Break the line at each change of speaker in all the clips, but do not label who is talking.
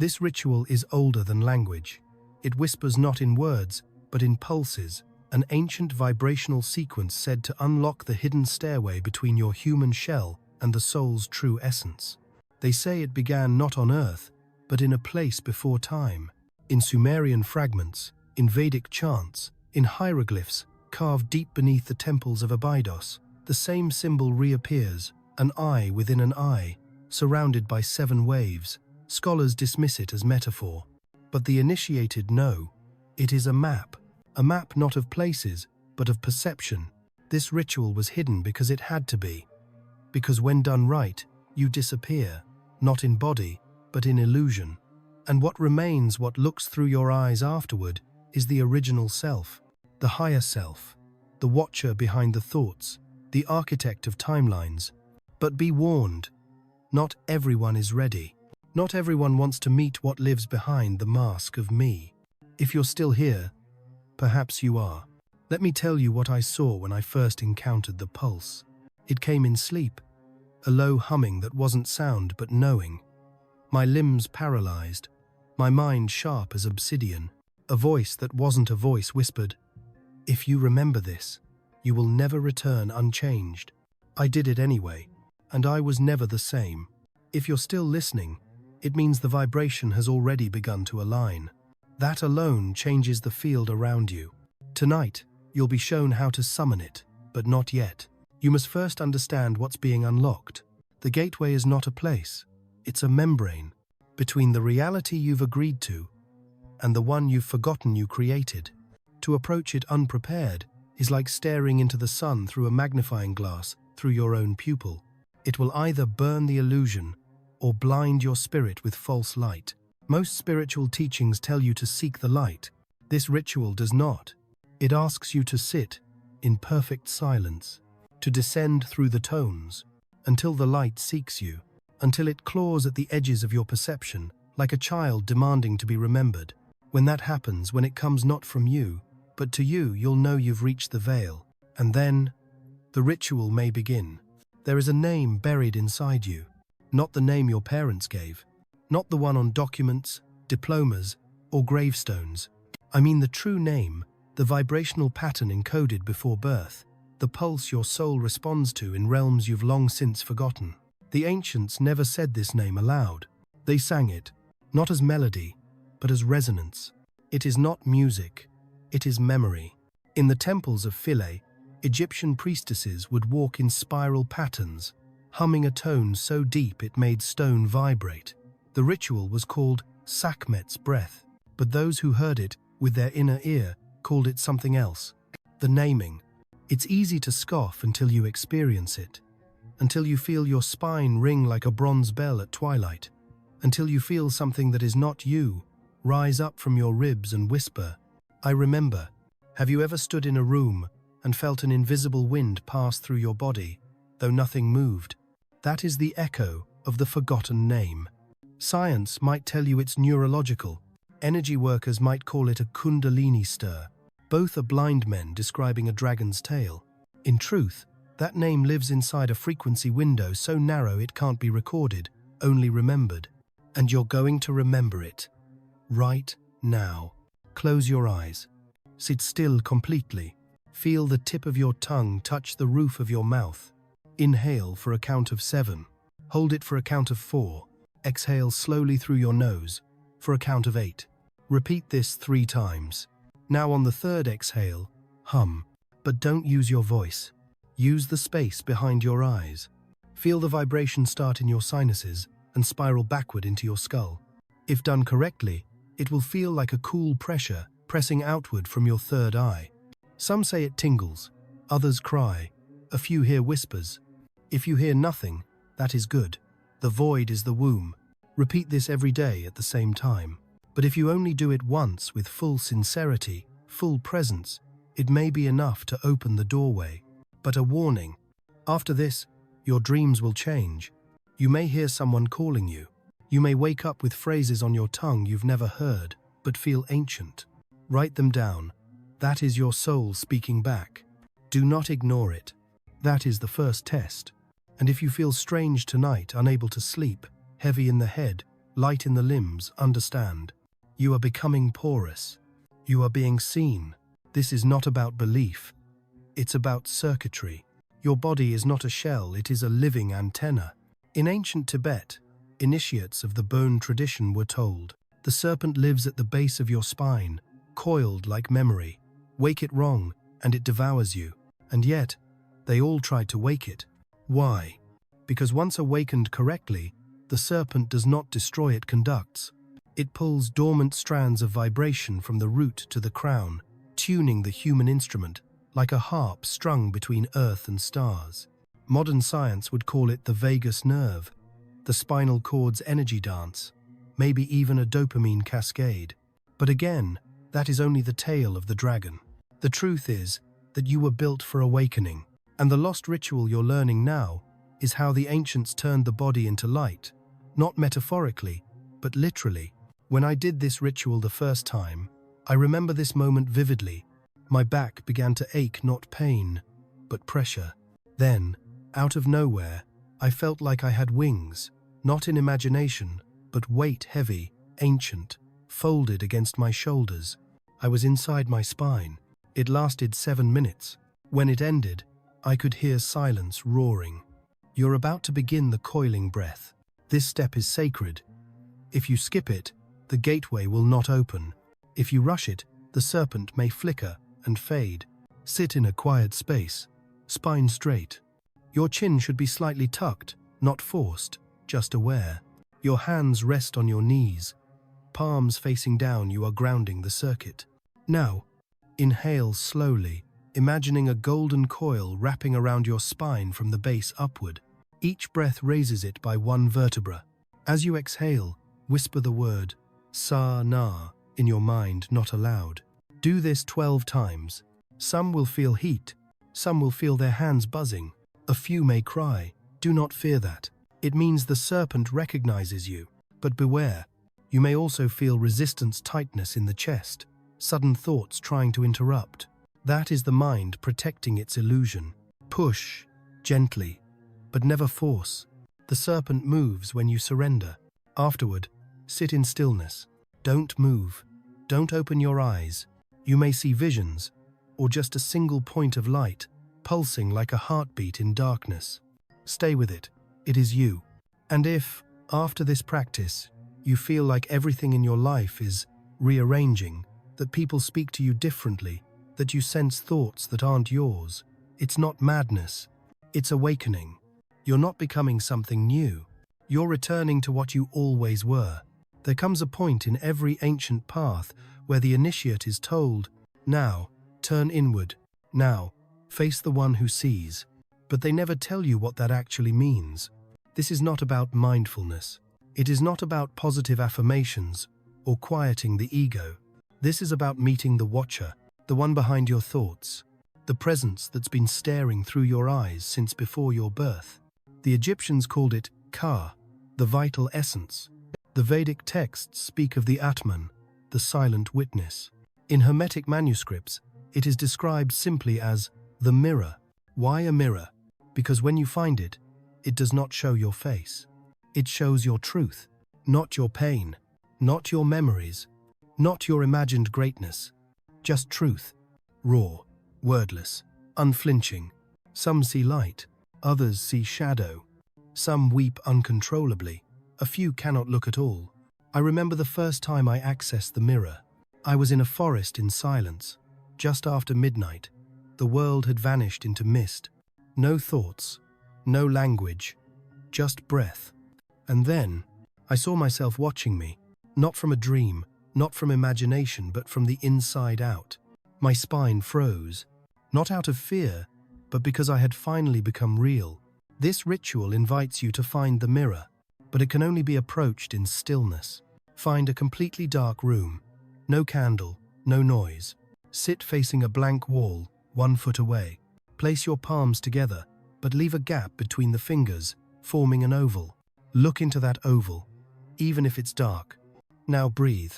This ritual is older than language. It whispers not in words, but in pulses, an ancient vibrational sequence said to unlock the hidden stairway between your human shell and the soul's true essence. They say it began not on Earth, but in a place before time, in Sumerian fragments, in Vedic chants, in hieroglyphs carved deep beneath the temples of Abydos. The same symbol reappears, an eye within an eye, surrounded by 7 waves. Scholars dismiss it as metaphor, but the initiated know it is a map not of places, but of perception. This ritual was hidden because it had to be, because when done right, you disappear, not in body, but in illusion. And what remains, what looks through your eyes afterward, is the original self, the higher self, the watcher behind the thoughts, the architect of timelines. But be warned, not everyone is ready. Not everyone wants to meet what lives behind the mask of me. If you're still here, perhaps you are. Let me tell you what I saw when I first encountered the pulse. It came in sleep, a low humming that wasn't sound but knowing. My limbs paralyzed, my mind sharp as obsidian. A voice that wasn't a voice whispered, "If you remember this, you will never return unchanged." I did it anyway, and I was never the same. If you're still listening, it means the vibration has already begun to align. That alone changes the field around you. Tonight, you'll be shown how to summon it, but not yet. You must first understand what's being unlocked. The gateway is not a place, it's a membrane between the reality you've agreed to and the one you've forgotten you created. To approach it unprepared is like staring into the sun through a magnifying glass through your own pupil. It will either burn the illusion or blind your spirit with false light. Most spiritual teachings tell you to seek the light. This ritual does not. It asks you to sit in perfect silence, to descend through the tones, until the light seeks you, until it claws at the edges of your perception, like a child demanding to be remembered. When that happens, when it comes not from you, but to you, you'll know you've reached the veil. And then, the ritual may begin. There is a name buried inside you, not the name your parents gave, not the one on documents, diplomas, or gravestones. I mean the true name, the vibrational pattern encoded before birth, the pulse your soul responds to in realms you've long since forgotten. The ancients never said this name aloud. They sang it, not as melody, but as resonance. It is not music, it is memory. In the temples of Philae, Egyptian priestesses would walk in spiral patterns, humming a tone so deep it made stone vibrate. The ritual was called Sekhmet's breath, but those who heard it with their inner ear called it something else. The naming. It's easy to scoff until you experience it, until you feel your spine ring like a bronze bell at twilight, until you feel something that is not you rise up from your ribs and whisper, "I remember." Have you ever stood in a room and felt an invisible wind pass through your body, though nothing moved? That is the echo of the forgotten name. Science might tell you it's neurological. Energy workers might call it a kundalini stir. Both are blind men describing a dragon's tail. In truth, that name lives inside a frequency window so narrow it can't be recorded, only remembered. And you're going to remember it. Right now. Close your eyes. Sit still completely. Feel the tip of your tongue touch the roof of your mouth. Inhale for a count of 7. Hold it for a count of 4. Exhale slowly through your nose for a count of 8. Repeat this 3 times. Now on the 3rd exhale, hum, but don't use your voice. Use the space behind your eyes. Feel the vibration start in your sinuses and spiral backward into your skull. If done correctly, it will feel like a cool pressure pressing outward from your 3rd eye. Some say it tingles, others cry, a few hear whispers. If you hear nothing, that is good. The void is the womb. Repeat this every day at the same time. But if you only do it once with full sincerity, full presence, it may be enough to open the doorway. But a warning, after this, your dreams will change. You may hear someone calling you. You may wake up with phrases on your tongue you've never heard, but feel ancient. Write them down. That is your soul speaking back. Do not ignore it. That is the first test. And if you feel strange tonight, unable to sleep, heavy in the head, light in the limbs, understand. You are becoming porous. You are being seen. This is not about belief. It's about circuitry. Your body is not a shell, it is a living antenna. In ancient Tibet, initiates of the bone tradition were told, the serpent lives at the base of your spine, coiled like memory. Wake it wrong, and it devours you. And yet, they all tried to wake it. Why? Because once awakened correctly, the serpent does not destroy, it conducts. It pulls dormant strands of vibration from the root to the crown, tuning the human instrument, like a harp strung between earth and stars. Modern science would call it the vagus nerve, the spinal cord's energy dance, maybe even a dopamine cascade. But again, that is only the tail of the dragon. The truth is that you were built for awakening, and the lost ritual you're learning now is how the ancients turned the body into light, not metaphorically, but literally. When I did this ritual the first time, I remember this moment vividly. My back began to ache, not pain, but pressure. Then, out of nowhere, I felt like I had wings, not in imagination, but weight heavy, ancient, folded against my shoulders. I was inside my spine. It lasted 7 minutes. When it ended, I could hear silence roaring. You're about to begin the coiling breath. This step is sacred. If you skip it, the gateway will not open. If you rush it, the serpent may flicker and fade. Sit in a quiet space, spine straight. Your chin should be slightly tucked, not forced, just aware. Your hands rest on your knees. Palms facing down, you are grounding the circuit. Now, inhale slowly, imagining a golden coil wrapping around your spine from the base upward. Each breath raises it by 1 vertebra. As you exhale, whisper the word Sa-na in your mind, not aloud. Do this 12 times. Some will feel heat. Some will feel their hands buzzing. A few may cry. Do not fear that. It means the serpent recognizes you. But beware. You may also feel resistance, tightness in the chest, sudden thoughts trying to interrupt. That is the mind protecting its illusion. Push, gently, but never force. The serpent moves when you surrender. Afterward, sit in stillness. Don't move. Don't open your eyes. You may see visions, or just a single point of light, pulsing like a heartbeat in darkness. Stay with it. It is you. And if, after this practice, you feel like everything in your life is rearranging, that people speak to you differently, that you sense thoughts that aren't yours, it's not madness. It's awakening. You're not becoming something new. You're returning to what you always were. There comes a point in every ancient path where the initiate is told, now, turn inward. Now, face the one who sees. But they never tell you what that actually means. This is not about mindfulness. It is not about positive affirmations or quieting the ego. This is about meeting the watcher, the one behind your thoughts, the presence that's been staring through your eyes since before your birth. The Egyptians called it Ka, the vital essence. The Vedic texts speak of the Atman, the silent witness. In Hermetic manuscripts, it is described simply as the mirror. Why a mirror? Because when you find it, it does not show your face. It shows your truth, not your pain, not your memories, not your imagined greatness. Just truth, raw, wordless, unflinching. Some see light, others see shadow. Some weep uncontrollably. A few cannot look at all. I remember the first time I accessed the mirror. I was in a forest in silence. Just after midnight, the world had vanished into mist. No thoughts, no language, just breath. And then, I saw myself watching me, not from a dream, not from imagination, but from the inside out. My spine froze, not out of fear, but because I had finally become real. This ritual invites you to find the mirror, but it can only be approached in stillness. Find a completely dark room. No candle, no noise. Sit facing a blank wall, 1 foot away. Place your palms together, but leave a gap between the fingers, forming an oval. Look into that oval, even if it's dark. Now breathe.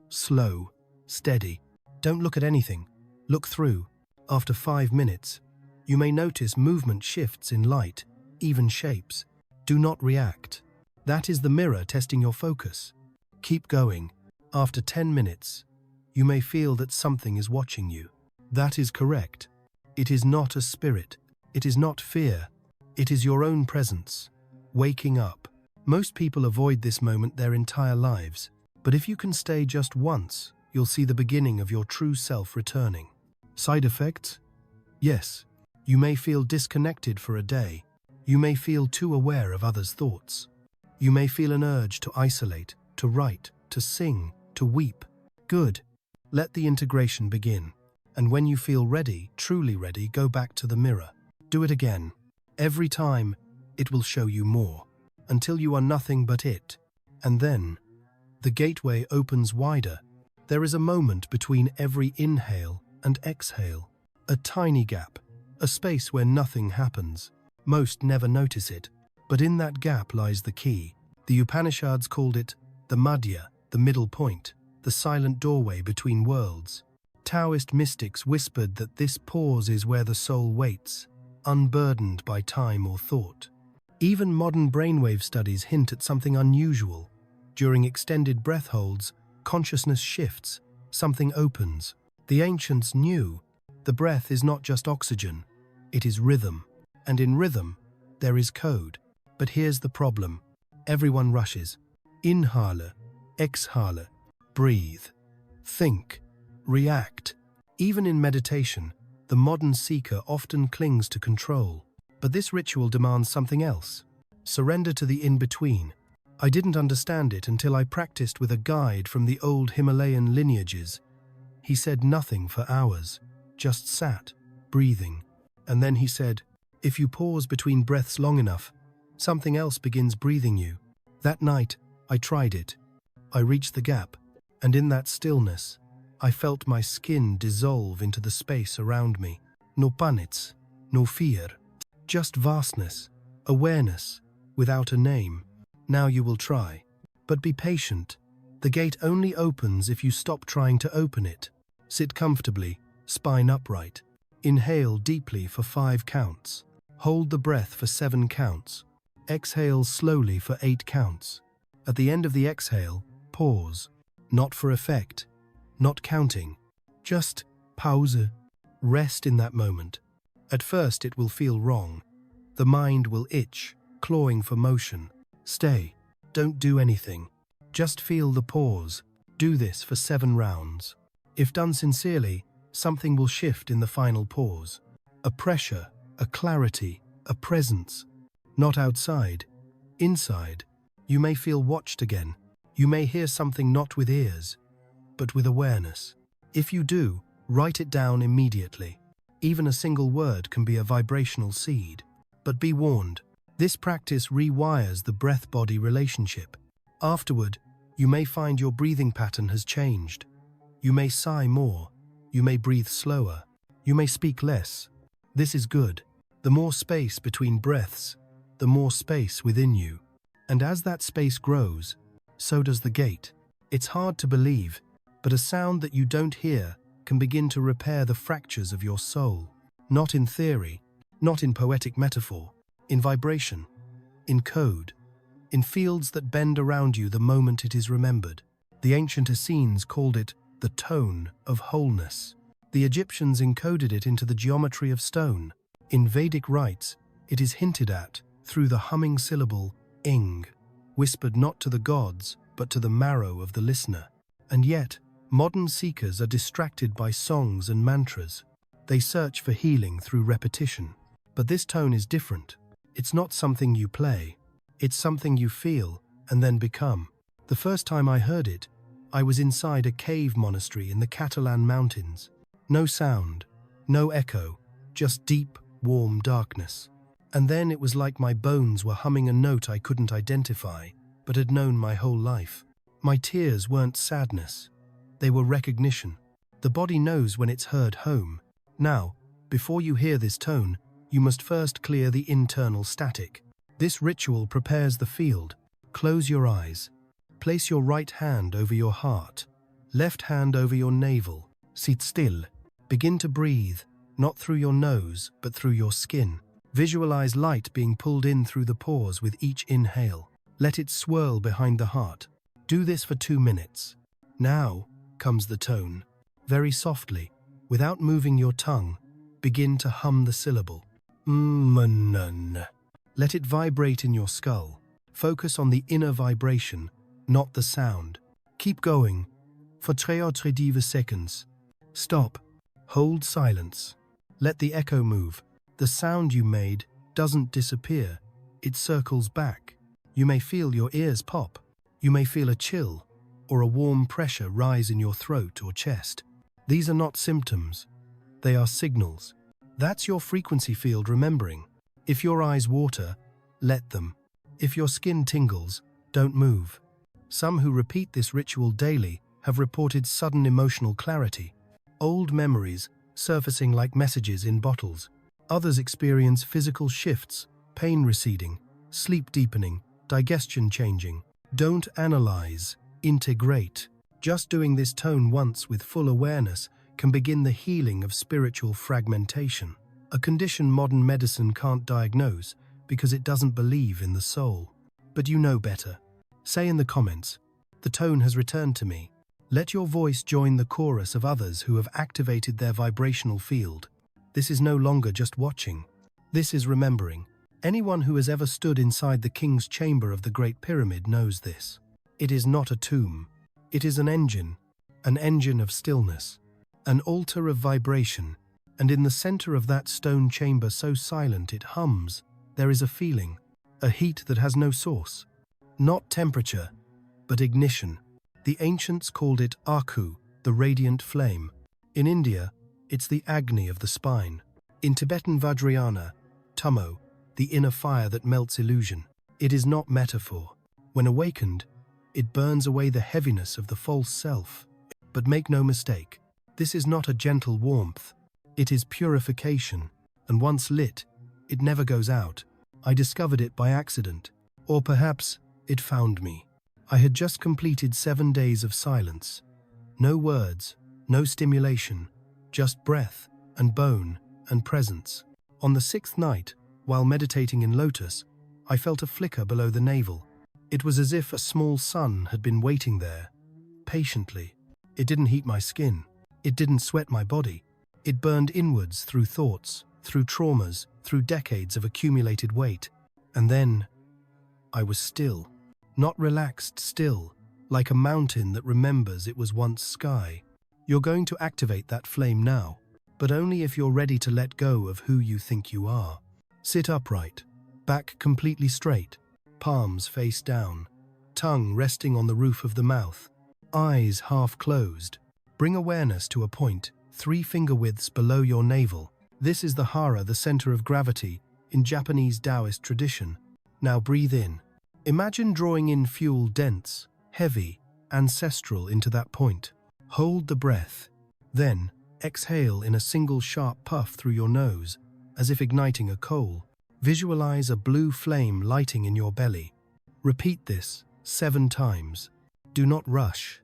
Slow, steady. Don't look at anything. Look through. After 5 minutes, you may notice movement shifts in light, even shapes. Do not react. That is the mirror testing your focus. Keep going. After 10 minutes, you may feel that something is watching you. That is correct. It is not a spirit. It is not fear. It is your own presence. Waking up. Most people avoid this moment their entire lives. But if you can stay just once, you'll see the beginning of your true self returning. Side effects? Yes. You may feel disconnected for a day. You may feel too aware of others' thoughts. You may feel an urge to isolate, to write, to sing, to weep. Good. Let the integration begin. And when you feel ready, truly ready, go back to the mirror. Do it again. Every time, it will show you more, until you are nothing but it. And then, the gateway opens wider. There is a moment between every inhale and exhale. A tiny gap, a space where nothing happens. Most never notice it, but in that gap lies the key. The Upanishads called it the Madhya, the middle point, the silent doorway between worlds. Taoist mystics whispered that this pause is where the soul waits, unburdened by time or thought. Even modern brainwave studies hint at something unusual. During extended breath holds, consciousness shifts, something opens. The ancients knew the breath is not just oxygen, it is rhythm. And in rhythm, there is code. But here's the problem. Everyone rushes. Inhale, exhale, breathe, think, react. Even in meditation, the modern seeker often clings to control. But this ritual demands something else. Surrender to the in-between. I didn't understand it until I practiced with a guide from the old Himalayan lineages. He said nothing for hours, just sat, breathing. And then he said, if you pause between breaths long enough, something else begins breathing you. That night, I tried it. I reached the gap, and in that stillness, I felt my skin dissolve into the space around me. No panics, no fear, just vastness, awareness, without a name. Now you will try. But be patient. The gate only opens if you stop trying to open it. Sit comfortably, spine upright. Inhale deeply for 5 counts. Hold the breath for 7 counts. Exhale slowly for 8 counts. At the end of the exhale, pause. Not for effect, not counting. Just pause. Rest in that moment. At first it will feel wrong. The mind will itch, clawing for motion. Stay. Don't do anything. Just feel the pause. Do this for 7 rounds. If done sincerely, something will shift in the final pause. A pressure, a clarity, a presence. Not outside, inside. You may feel watched again. You may hear something not with ears, but with awareness. If you do, write it down immediately. Even a single word can be a vibrational seed. But be warned, this practice rewires the breath-body relationship. Afterward, you may find your breathing pattern has changed. You may sigh more. You may breathe slower. You may speak less. This is good. The more space between breaths, the more space within you. And as that space grows, so does the gate. It's hard to believe, but a sound that you don't hear can begin to repair the fractures of your soul. Not in theory, not in poetic metaphor, in vibration, in code, in fields that bend around you the moment it is remembered. The ancient Essenes called it the tone of wholeness. The Egyptians encoded it into the geometry of stone. In Vedic rites, it is hinted at through the humming syllable ing, whispered not to the gods, but to the marrow of the listener. And yet, modern seekers are distracted by songs and mantras. They search for healing through repetition. But this tone is different. It's not something you play. It's something you feel and then become. The first time I heard it, I was inside a cave monastery in the Catalan mountains. No sound, no echo, just deep, warm darkness. And then it was like my bones were humming a note I couldn't identify, but had known my whole life. My tears weren't sadness. They were recognition. The body knows when it's heard home. Now, before you hear this tone, you must first clear the internal static. This ritual prepares the field. Close your eyes. Place your right hand over your heart, left hand over your navel. Sit still. Begin to breathe, not through your nose, but through your skin. Visualize light being pulled in through the pores with each inhale. Let it swirl behind the heart. Do this for 2 minutes. Now comes the tone. Very softly, without moving your tongue, begin to hum the syllable. Mm-nun. Let it vibrate in your skull. Focus on the inner vibration, not the sound. Keep going for 3 or 3 seconds. Stop. Hold silence. Let the echo move. The sound you made doesn't disappear. It circles back. You may feel your ears pop. You may feel a chill or a warm pressure rise in your throat or chest. These are not symptoms. They are signals. That's your frequency field remembering. If your eyes water, let them. If your skin tingles, don't move. Some who repeat this ritual daily have reported sudden emotional clarity. Old memories surfacing like messages in bottles. Others experience physical shifts, pain receding, sleep deepening, digestion changing. Don't analyze, integrate. Just doing this tone once with full awareness can begin the healing of spiritual fragmentation, a condition modern medicine can't diagnose because it doesn't believe in the soul. But you know better. Say in the comments, "The tone has returned to me." Let your voice join the chorus of others who have activated their vibrational field. This is no longer just watching. This is remembering. Anyone who has ever stood inside the king's chamber of the Great Pyramid knows this. It is not a tomb. It is an engine of stillness, an altar of vibration, and in the center of that stone chamber so silent it hums, there is a feeling, a heat that has no source. Not temperature, but ignition. The ancients called it Aku, the radiant flame. In India, it's the Agni of the spine. In Tibetan Vajrayana, Tummo, the inner fire that melts illusion. It is not metaphor. When awakened, it burns away the heaviness of the false self. But make no mistake, this is not a gentle warmth. It is purification, and once lit, it never goes out. I discovered it by accident, or perhaps it found me. I had just completed 7 days of silence. No words, no stimulation, just breath and bone and presence. On the 6th night, while meditating in lotus, I felt a flicker below the navel. It was as if a small sun had been waiting there, patiently. It didn't heat my skin. It didn't sweat my body. It burned inwards through thoughts, through traumas, through decades of accumulated weight. And then, I was still. Not relaxed, still, like a mountain that remembers it was once sky. You're going to activate that flame now, but only if you're ready to let go of who you think you are. Sit upright, back completely straight, palms face down, tongue resting on the roof of the mouth, eyes half closed. Bring awareness to a point 3 finger widths below your navel. This is the hara, the center of gravity, in Japanese Taoist tradition. Now breathe in. Imagine drawing in fuel dense, heavy, ancestral into that point. Hold the breath. Then, exhale in a single sharp puff through your nose, as if igniting a coal. Visualize a blue flame lighting in your belly. Repeat this 7 times. Do not rush.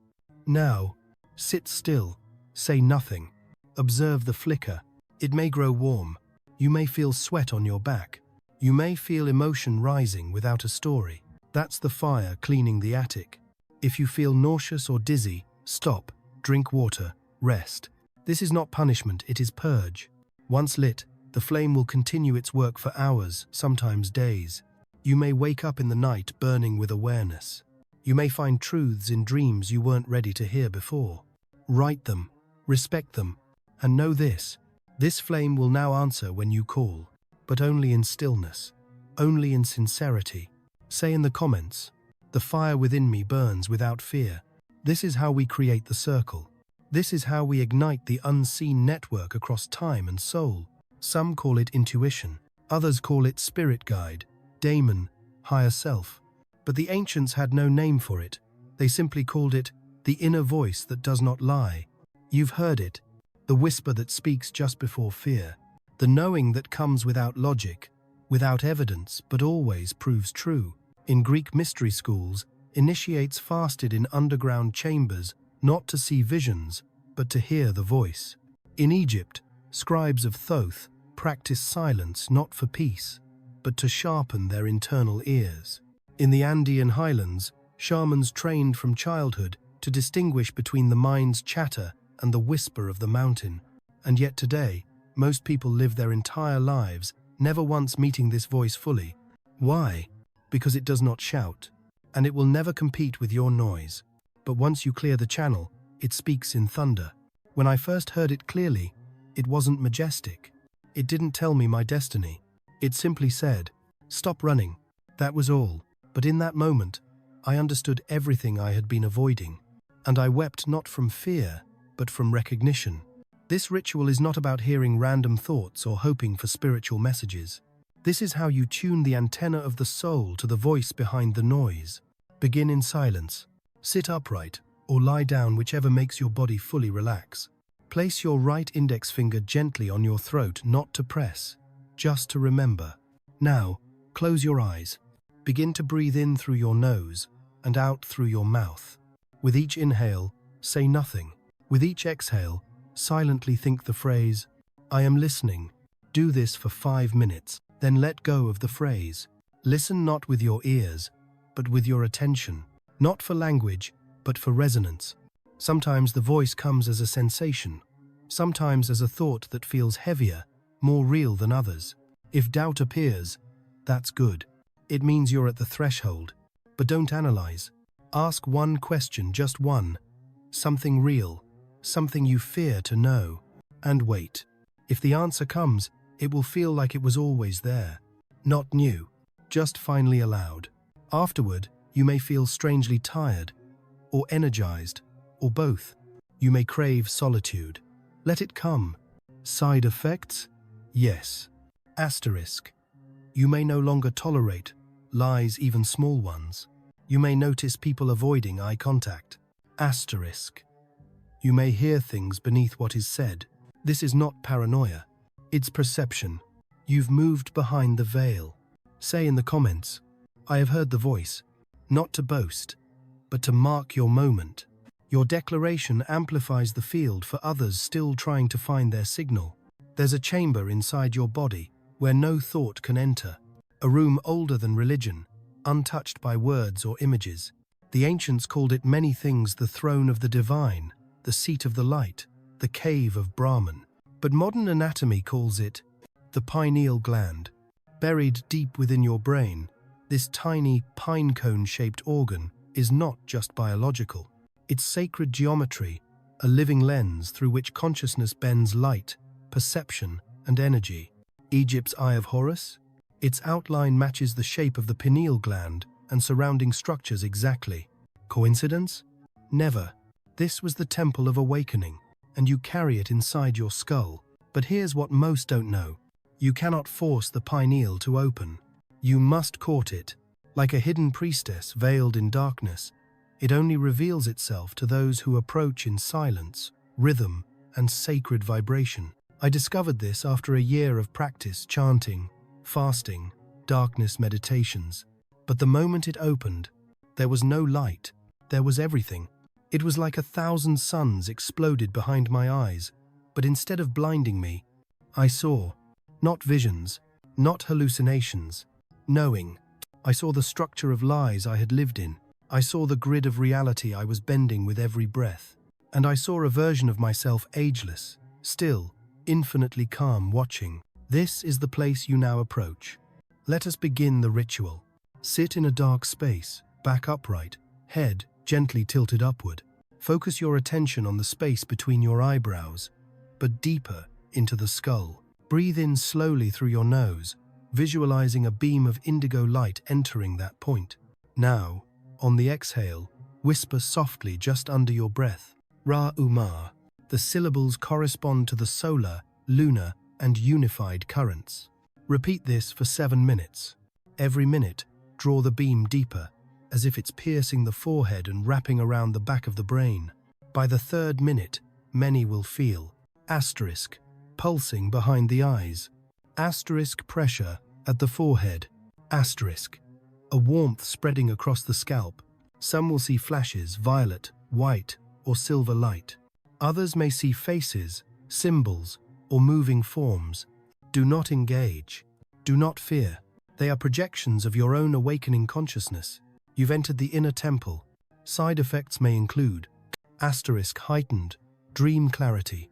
Now, sit still. Say nothing. Observe the flicker. It may grow warm. You may feel sweat on your back. You may feel emotion rising without a story. That's the fire cleaning the attic. If you feel nauseous or dizzy, stop, drink water, rest. This is not punishment, it is purge. Once lit, the flame will continue its work for hours, sometimes days. You may wake up in the night burning with awareness. You may find truths in dreams you weren't ready to hear before. Write them, respect them, and know this. This flame will now answer when you call, but only in stillness, only in sincerity. Say in the comments, "The fire within me burns without fear." This is how we create the circle. This is how we ignite the unseen network across time and soul. Some call it intuition. Others call it spirit guide, daemon, higher self. But the ancients had no name for it. They simply called it the inner voice that does not lie. You've heard it, the whisper that speaks just before fear, the knowing that comes without logic, without evidence, but always proves true. In Greek mystery schools, initiates fasted in underground chambers not to see visions, but to hear the voice. In Egypt, scribes of Thoth practiced silence not for peace, but to sharpen their internal ears. In the Andean highlands, shamans trained from childhood to distinguish between the mind's chatter and the whisper of the mountain. And yet today, most people live their entire lives never once meeting this voice fully. Why? Because it does not shout, and it will never compete with your noise. But once you clear the channel, it speaks in thunder. When I first heard it clearly, it wasn't majestic. It didn't tell me my destiny. It simply said, "Stop running." That was all. But in that moment, I understood everything I had been avoiding. And I wept not from fear, but from recognition. This ritual is not about hearing random thoughts or hoping for spiritual messages. This is how you tune the antenna of the soul to the voice behind the noise. Begin in silence. Sit upright or lie down, whichever makes your body fully relax. Place your right index finger gently on your throat, not to press, just to remember. Now, close your eyes. Begin to breathe in through your nose and out through your mouth. With each inhale, say nothing. With each exhale, silently think the phrase, "I am listening." Do this for 5 minutes, then let go of the phrase. Listen not with your ears, but with your attention. Not for language, but for resonance. Sometimes the voice comes as a sensation. Sometimes as a thought that feels heavier, more real than others. If doubt appears, that's good. It means you're at the threshold. But don't analyze. Ask one question, just one. Something real, something you fear to know. And wait. If the answer comes, it will feel like it was always there. Not new, just finally allowed. Afterward, you may feel strangely tired, or energized, or both. You may crave solitude. Let it come. Side effects? Yes. Asterisk. You may no longer tolerate lies, even small ones. You may notice people avoiding eye contact. Asterisk. You may hear things beneath what is said. This is not paranoia. It's perception. You've moved behind the veil. Say in the comments, "I have heard the voice," not to boast, but to mark your moment. Your declaration amplifies the field for others still trying to find their signal. There's a chamber inside your body where no thought can enter. A room older than religion, untouched by words or images. The ancients called it many things: the throne of the divine, the seat of the light, the cave of Brahman. But modern anatomy calls it the pineal gland. Buried deep within your brain, this tiny pinecone-shaped organ is not just biological. It's sacred geometry, a living lens through which consciousness bends light, perception, and energy. Egypt's Eye of Horus? Its outline matches the shape of the pineal gland and surrounding structures exactly. Coincidence? Never. This was the temple of awakening, and you carry it inside your skull. But here's what most don't know. You cannot force the pineal to open. You must court it. Like a hidden priestess veiled in darkness, it only reveals itself to those who approach in silence, rhythm, and sacred vibration. I discovered this after a year of practice, chanting, fasting, darkness meditations. But the moment it opened, there was no light. There was everything. It was like 1,000 suns exploded behind my eyes. But instead of blinding me, I saw, not visions, not hallucinations, knowing. I saw the structure of lies I had lived in. I saw the grid of reality I was bending with every breath. And I saw a version of myself ageless, still, infinitely calm, watching. This is the place you now approach. Let us begin the ritual. Sit in a dark space, back upright, head gently tilted upward. Focus your attention on the space between your eyebrows, but deeper into the skull. Breathe in slowly through your nose, visualizing a beam of indigo light entering that point. Now, on the exhale, whisper softly just under your breath, Ra-Umar. The syllables correspond to the solar, lunar, and unified currents. Repeat this for 7 minutes. Every minute, draw the beam deeper, as if it's piercing the forehead and wrapping around the back of the brain. By the 3rd minute, many will feel asterisk pulsing behind the eyes, asterisk pressure at the forehead, asterisk a warmth spreading across the scalp. Some will see flashes, violet, white, or silver light. Others may see faces, symbols, or moving forms. Do not engage. Do not fear. They are projections of your own awakening consciousness. You've entered the inner temple. Side effects may include heightened dream clarity,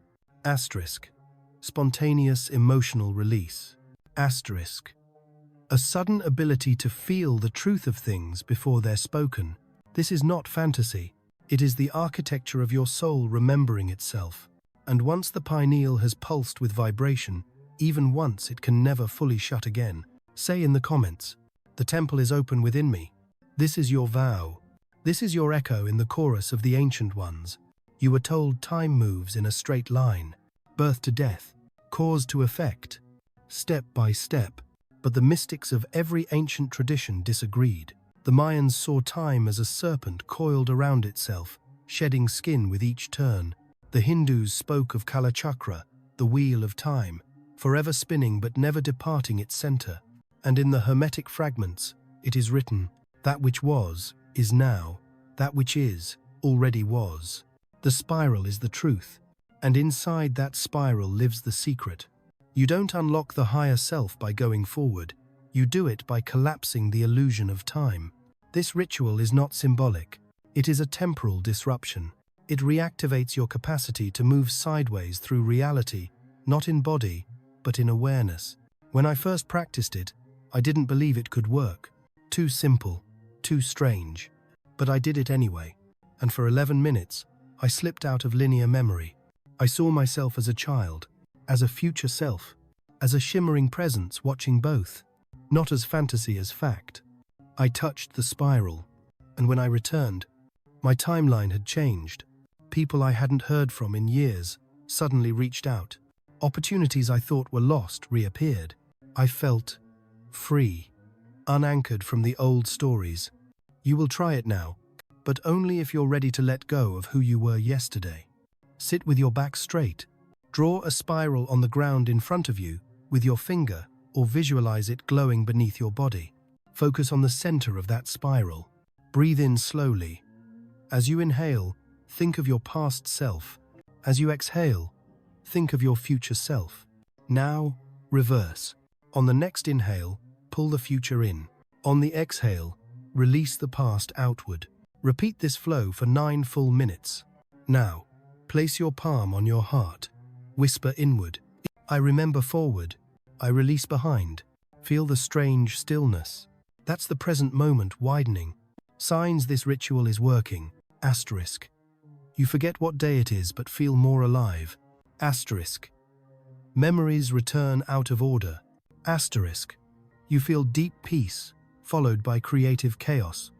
spontaneous emotional release, a sudden ability to feel the truth of things before they're spoken. This is not fantasy. It is the architecture of your soul remembering itself. And once the pineal has pulsed with vibration, even once it can never fully shut again. Say in the comments, "The temple is open within me." This is your vow. This is your echo in the chorus of the ancient ones. You were told time moves in a straight line, birth to death, cause to effect, step by step. But the mystics of every ancient tradition disagreed. The Mayans saw time as a serpent coiled around itself, shedding skin with each turn. The Hindus spoke of Kalachakra, the wheel of time, forever spinning but never departing its center. And in the Hermetic fragments, it is written, "That which was, is now. That which is, already was." The spiral is the truth, and inside that spiral lives the secret. You don't unlock the higher self by going forward. You do it by collapsing the illusion of time. This ritual is not symbolic. It is a temporal disruption. It reactivates your capacity to move sideways through reality, not in body, but in awareness. When I first practiced it, I didn't believe it could work. Too simple, too strange. But I did it anyway. And for 11 minutes, I slipped out of linear memory. I saw myself as a child, as a future self, as a shimmering presence watching both, not as fantasy as fact. I touched the spiral, and when I returned, my timeline had changed. People I hadn't heard from in years suddenly reached out. Opportunities I thought were lost reappeared. I felt free, unanchored from the old stories. You will try it now, but only if you're ready to let go of who you were yesterday. Sit with your back straight. Draw a spiral on the ground in front of you with your finger, or visualize it glowing beneath your body. Focus on the center of that spiral. Breathe in slowly. As you inhale, think of your past self. As you exhale, think of your future self. Now, reverse. On the next inhale, pull the future in. On the exhale, release the past outward. Repeat this flow for 9 full minutes. Now, place your palm on your heart. Whisper inward. I remember forward. I release behind. Feel the strange stillness. That's the present moment widening. Signs this ritual is working. You forget what day it is but feel more alive. Memories return out of order. You feel deep peace, followed by creative chaos.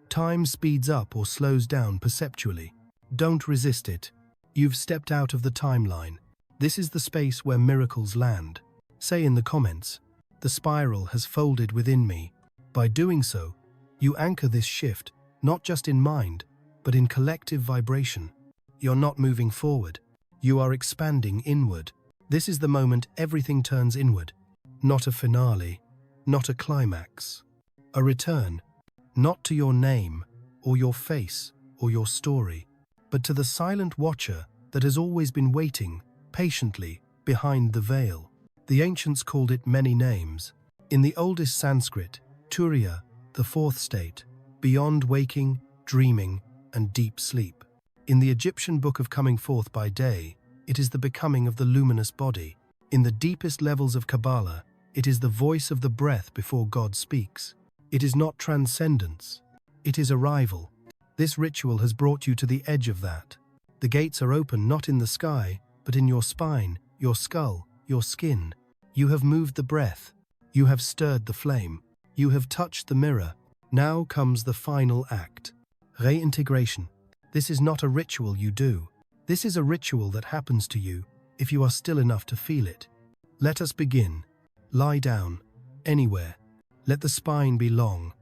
Time speeds up or slows down perceptually. Don't resist it. You've stepped out of the timeline. This is the space where miracles land. Say in the comments, "The spiral has folded within me." By doing so, you anchor this shift, not just in mind, but in collective vibration. You're not moving forward. You are expanding inward. This is the moment everything turns inward. Not a finale, not a climax. A return, not to your name, or your face, or your story, but to the silent watcher that has always been waiting, patiently, behind the veil. The ancients called it many names. In the oldest Sanskrit, Turiya, the fourth state, beyond waking, dreaming, and deep sleep. In the Egyptian book of coming forth by day, it is the becoming of the luminous body. In the deepest levels of Kabbalah, it is the voice of the breath before God speaks. It is not transcendence. It is arrival. This ritual has brought you to the edge of that. The gates are open not in the sky, but in your spine, your skull, your skin. You have moved the breath. You have stirred the flame. You have touched the mirror. Now comes the final act. Reintegration. This is not a ritual you do. This is a ritual that happens to you if you are still enough to feel it. Let us begin. Lie down, anywhere. Let the spine be long.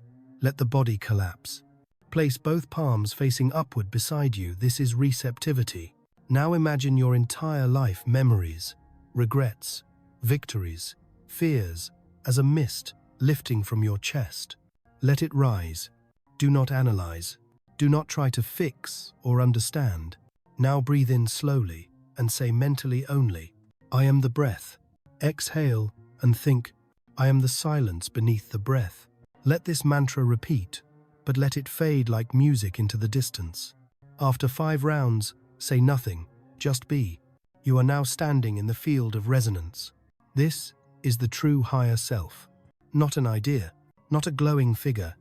Let the body collapse. Place both palms facing upward beside you. This is receptivity. Now imagine your entire life, memories, regrets, victories, fears, as a mist lifting from your chest. Let it rise. Do not analyze. Do not try to fix or understand. Now breathe in slowly and say mentally only, "I am the breath." Exhale and think, I am the silence beneath the breath. Let this mantra repeat, but let it fade like music into the distance. After 5 rounds, say nothing, just be. You are now standing in the field of resonance. This is the true higher self. Not an idea, not a glowing figure,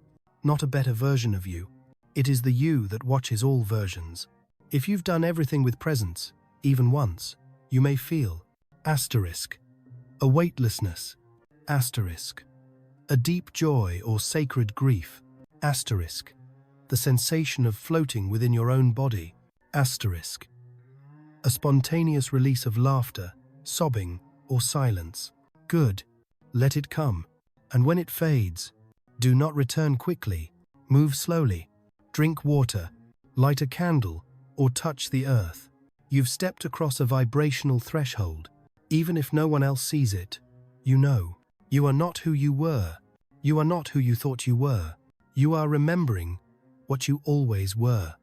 not a better version of you. It is the you that watches all versions. If you've done everything with presence, even once, you may feel a weightlessness, a deep joy or sacred grief, the sensation of floating within your own body, a spontaneous release of laughter, sobbing, or silence. Good, let it come. And when it fades, do not return quickly, move slowly, drink water, light a candle, or touch the earth. You've stepped across a vibrational threshold. Even if no one else sees it, you know. You are not who you were. You are not who you thought you were. You are remembering what you always were.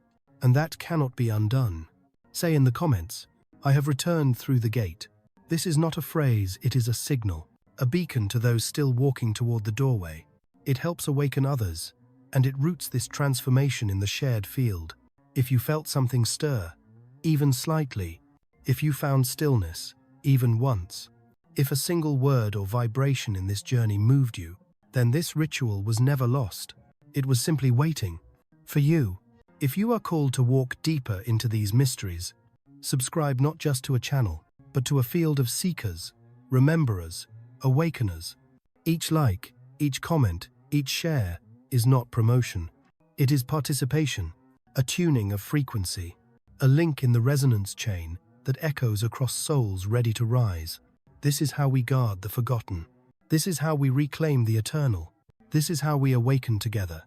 And that cannot be undone. Say in the comments, I have returned through the gate. This is not a phrase, it is a signal, a beacon to those still walking toward the doorway. It helps awaken others, and it roots this transformation in the shared field. If you felt something stir, even slightly, if you found stillness, even once, if a single word or vibration in this journey moved you, then this ritual was never lost. It was simply waiting for you. If you are called to walk deeper into these mysteries, subscribe not just to a channel, but to a field of seekers, rememberers, awakeners. Each like, each comment, each share is not promotion. It is participation, a tuning of frequency, a link in the resonance chain that echoes across souls ready to rise. This is how we guard the forgotten. This is how we reclaim the eternal. This is how we awaken together.